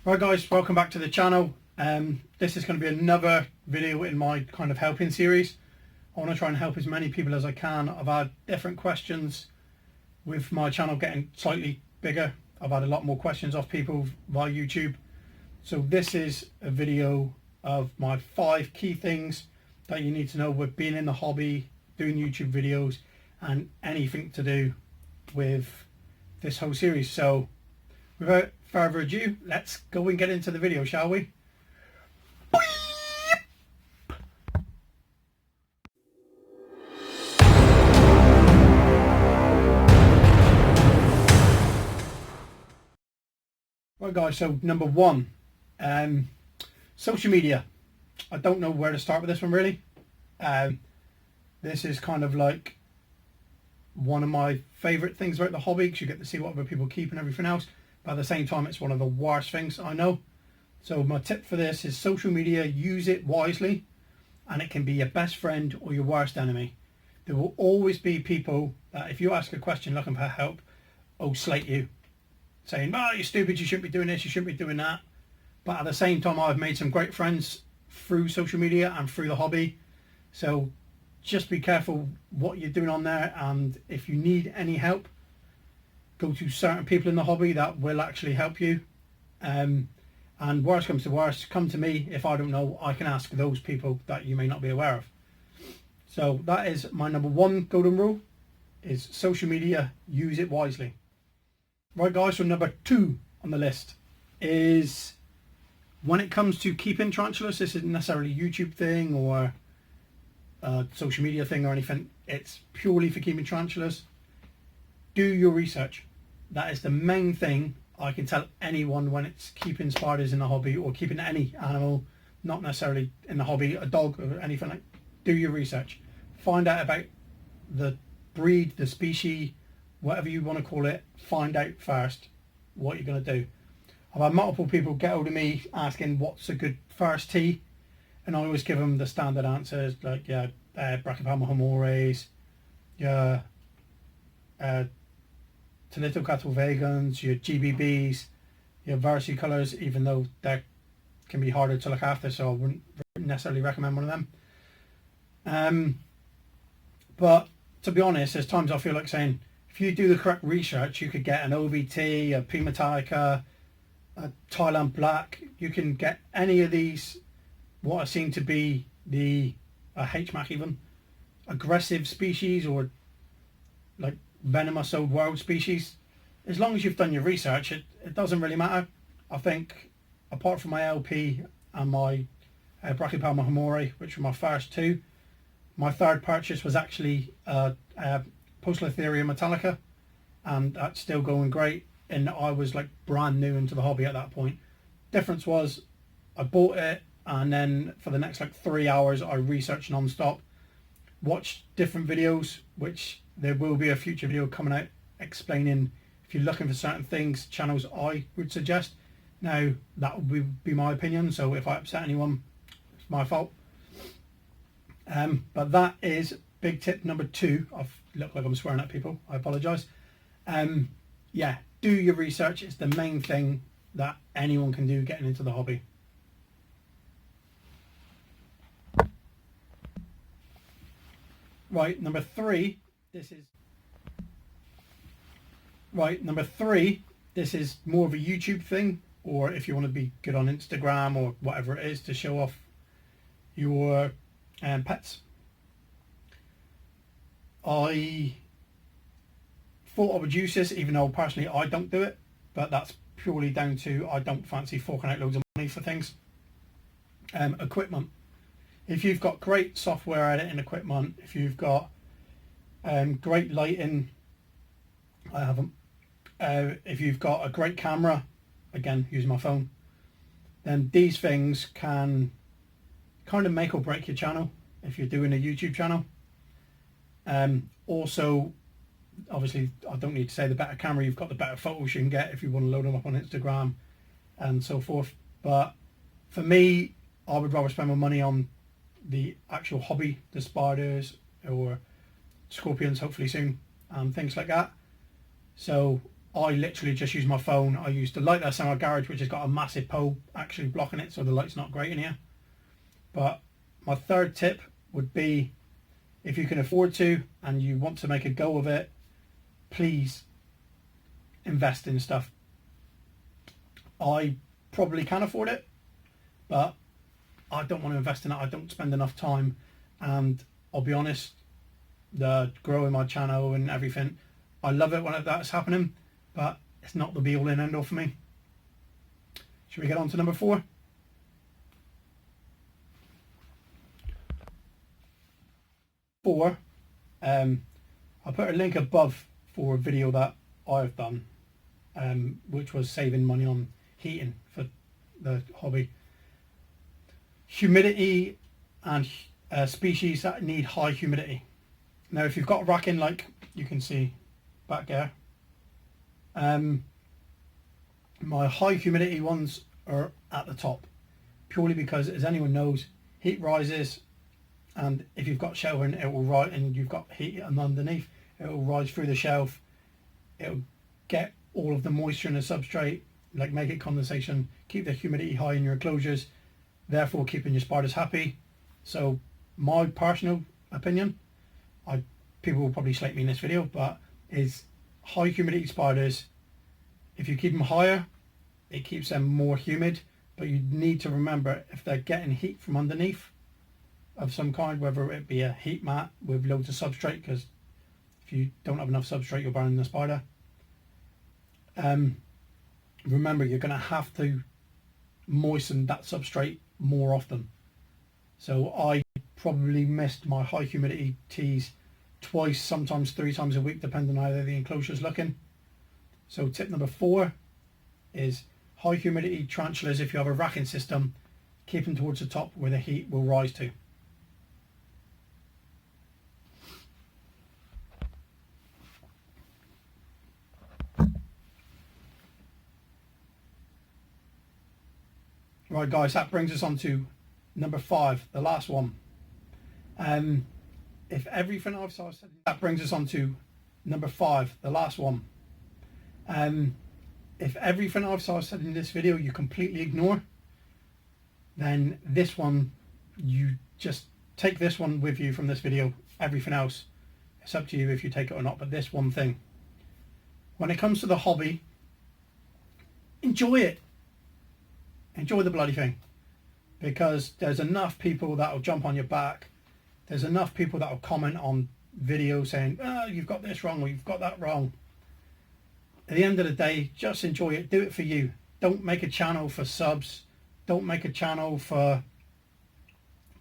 Right guys, welcome back to the channel. This is going to be another video in my kind of helping series. I want to try and help as many people as I can. I've had different questions with my channel getting slightly bigger. I've had a lot more questions off people via YouTube. So this is a video of my 5 key things that you need to know with being in the hobby, doing YouTube videos and anything to do with this whole series. So without further ado, let's go and get into the video, shall we? Right guys, so number 1, social media. I don't know where to start with this one really. This is kind of like one of my favourite things about the hobby because you get to see what other people keep and everything else. But at the same time, it's one of the worst things I know. So my tip for this is social media, use it wisely, and it can be your best friend or your worst enemy. There will always be people that if you ask a question looking for help, slate you, saying, oh, you're stupid, you shouldn't be doing this, you shouldn't be doing that. But at the same time, I've made some great friends through social media and through the hobby. So just be careful what you're doing on there, and if you need any help, go to certain people in the hobby that will actually help you. And worst comes to worst, come to me. If I don't know, I can ask those people that you may not be aware of. So that is my number 1 golden rule, is social media, use it wisely. Right guys, so number 2 on the list is when it comes to keeping tarantulas, this isn't necessarily a YouTube thing or a social media thing or anything. It's purely for keeping tarantulas. Do your research. That is the main thing I can tell anyone when it's keeping spiders in the hobby or keeping any animal, not necessarily in the hobby, a dog or anything like. Do your research. Find out about the breed, the species, whatever you want to call it. Find out first what you're going to do. I've had multiple people get hold of me asking what's a good first tee, and I always give them the standard answers like Brachypelma humores, Talitocatl vagans, your GBBs, your versicolors, even though that can be harder to look after, so I wouldn't necessarily recommend one of them. But to be honest, there's times I feel like saying, if you do the correct research, you could get an OVT, a P. metallica, a Thailand black. You can get any of these, what I seem to be the HMAC even, aggressive species or like venomous old world species. As long as you've done your research, it doesn't really matter. I think apart from my LP and my Brachypelma humore, which were my first 2, my third purchase was actually Poecilotheria metallica, and that's still going great, and I was like brand new into the hobby at that point. Difference was I bought it, and then for the next like 3 hours I researched non-stop, watched different videos, which there will be a future video coming out explaining if you're looking for certain things, channels I would suggest. Now that would be my opinion, so if I upset anyone, it's my fault. But that is big tip number 2. I look like I'm swearing at people, I apologise. Yeah, do your research. It's the main thing that anyone can do getting into the hobby. Right, number 3, this is more of a YouTube thing, or if you want to be good on Instagram or whatever it is to show off your pets. I thought I would use this, even though personally I don't do it, but that's purely down to I don't fancy forking out loads of money for things. Equipment. If you've got great software editing equipment, if you've got great lighting, I haven't. If you've got a great camera, again using my phone, then these things can kind of make or break your channel if you're doing a YouTube channel. Also, obviously, I don't need to say the better camera you've got, the better photos you can get if you want to load them up on Instagram and so forth. But for me, I would rather spend my money on the actual hobby, the spiders or scorpions hopefully soon and things like that. So I literally just use my phone. I use the light that's in our garage, which has got a massive pole actually blocking it, so the light's not great in here. But my third tip would be, if you can afford to and you want to make a go of it, please invest in stuff. I probably can afford it, but I don't want to invest in it. I don't spend enough time, and I'll be honest, the growing my channel and everything, I love it when that's happening, but it's not the be all and end all for me. Should we get on to number 4? I'll put a link above for a video that I've done, which was saving money on heating for the hobby. Humidity and species that need high humidity. Now, if you've got a rack in, like you can see back there, my high humidity ones are at the top, purely because, as anyone knows, heat rises, and if you've got shelving, it will rise, and you've got heat underneath, it will rise through the shelf. It'll get all of the moisture in the substrate, like make it condensation, keep the humidity high in your enclosures, therefore keeping your spiders happy. So my personal opinion, people will probably slate me in this video, but is high humidity spiders, if you keep them higher, it keeps them more humid, but you need to remember, if they're getting heat from underneath of some kind, whether it be a heat mat with loads of substrate, because if you don't have enough substrate, you're burning the spider. Remember, you're going to have to moisten that substrate more often. So I probably missed my high humidity teas twice, sometimes 3 times a week, depending on how the enclosure is looking. So tip number 4 is high humidity tarantulas. If you have a racking system, keep them towards the top where the heat will rise to. Right guys, that brings us on to number 5, the last one. If everything I've said, that brings us on to number 5, the last one. If everything I've said in this video you completely ignore, then this one, you just take this one with you from this video. Everything else, it's up to you if you take it or not, but this one thing, when it comes to the hobby, enjoy it. Enjoy the bloody thing, because there's enough people that will jump on your back. There's enough people that will comment on videos saying, oh, you've got this wrong or you've got that wrong. At the end of the day, just enjoy it. Do it for you. Don't make a channel for subs. Don't make a channel for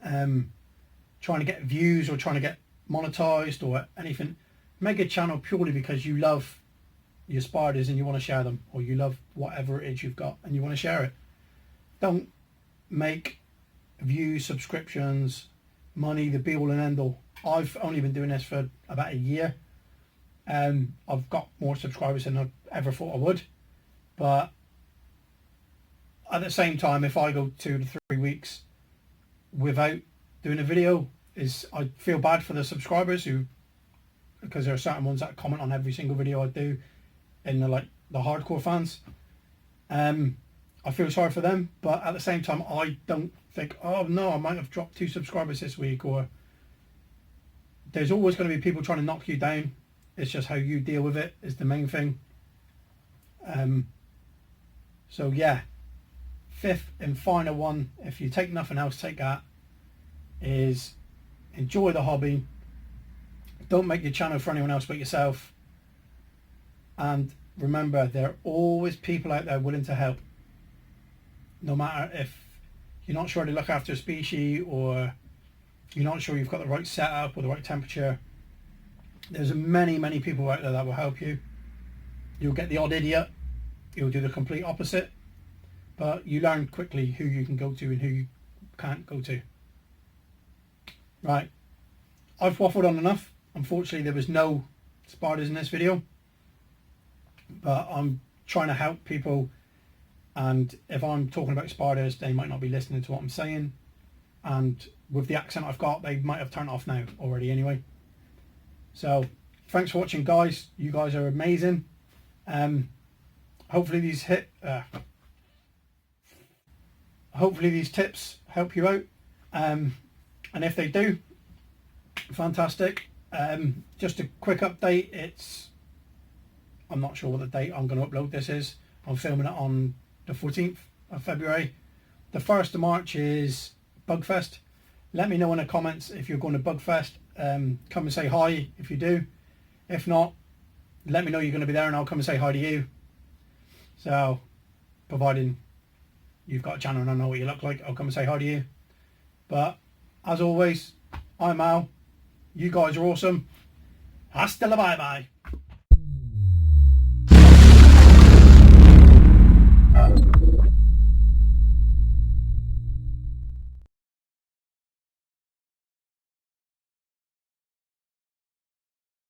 trying to get views or trying to get monetized or anything. Make a channel purely because you love your spiders and you want to share them, or you love whatever it is you've got and you want to share it. Don't make views, subscriptions, money the be all and end all. I've only been doing this for about a year. I've got more subscribers than I ever thought I would, but at the same time, if I go 2 to 3 weeks without doing a video, I feel bad for the subscribers, because there are certain ones that comment on every single video I do, and they're like the hardcore fans. I feel sorry for them, but at the same time, I don't think, oh no, I might have dropped 2 subscribers this week, or there's always going to be people trying to knock you down. It's just how you deal with it is the main thing. So yeah, 5th and final one, if you take nothing else, take that, is enjoy the hobby. Don't make your channel for anyone else but yourself. And remember, there are always people out there willing to help. No matter if you're not sure to look after a species, or you're not sure you've got the right setup or the right temperature, there's many people out there that will help you. You'll get the odd idiot, you'll do the complete opposite, but you learn quickly who you can go to and who you can't go to. Right, I've waffled on enough. Unfortunately, there was no spiders in this video, but I'm trying to help people, and if I'm talking about spiders, they might not be listening to what I'm saying, and with the accent I've got, they might have turned off now already anyway. So thanks for watching guys, you guys are amazing. Hopefully these tips help you out, and if they do, fantastic. Just a quick update, I'm not sure what the date I'm going to upload this is. I'm filming it on the 14th of February. The 1st of March is Bugfest. Let me know in the comments if you're going to Bugfest. Come and say hi if you do. If not, let me know you're going to be there and I'll come and say hi to you. So, providing you've got a channel and I know what you look like, I'll come and say hi to you. But, as always, I'm Al. You guys are awesome. Hasta la bye bye.